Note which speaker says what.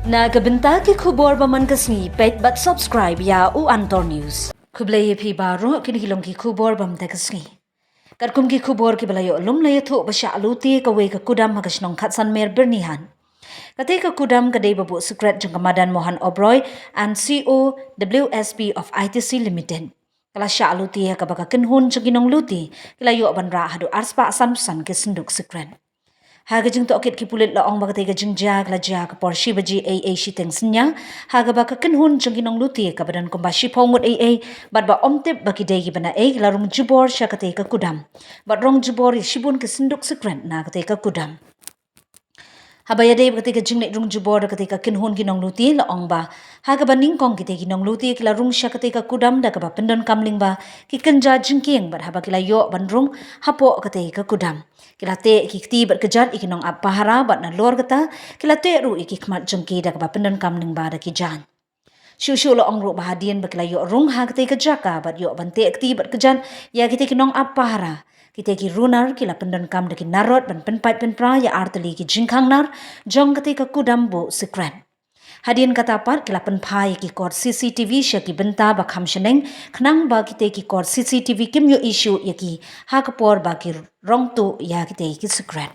Speaker 1: Nagabenta ki khubor baman kasni pet but subscribe ya u Antor News. Kublay phi baro kinhilong ki khubor bam ta kasni. Karkum ki khubor ki balayo lum lay tho basha aluti ka we ka kudam hagasnong khatsan mer bernihan. Kate ka kudam kadai babu secret jang Madan Mohan Obroy and CEO WSP of ITC Limited. Kala sha aluti ka baka kinhun jaginong luti kilayo banra hadu arspa asan ke senduk secret. Haga jeng to akit ki pulit laong baga tega jeng jag la jag por shibaji a shiteng sinya haga baka kenhun jeng ginong luti ka badan kumba shipongut a bad ba omtip baki degi bana la rong jubor sya kate ka kudam bad rong jubor shibun ke senduk sekren na kate ka kudam habaya dei ketika jing nek rung jubor ketika kinhun ginong luti la ong ba haga baning kong kite ginong luti kila rung sya ketika kudam da ka ba pendon kamling ba ki kenja jingking bar haba kila yo ban rung hapo ketika kudam kila te ki kti bar kejat ikinong apahara bat na lor kata kila te ru iki kmat jengki da ka ba pendon kamling ba da ki jan Shushu lo ong ru bahadian bakila yo rung ha ketika jaka bat yo bante kti bar kejan ya kite kinong apahara kita ki runar kila pendon kam deki narot ban penpai penpra ya arteli ki jingkang nar jong ketika kudam bo sekren. Hadian kata par kila penpai ki kor CCTV sya ki benta ba kham sheneng khnang ba kita ki kor CCTV kim yo issue ya ki ha kapor ba ki rong tu ya kita ki sekren.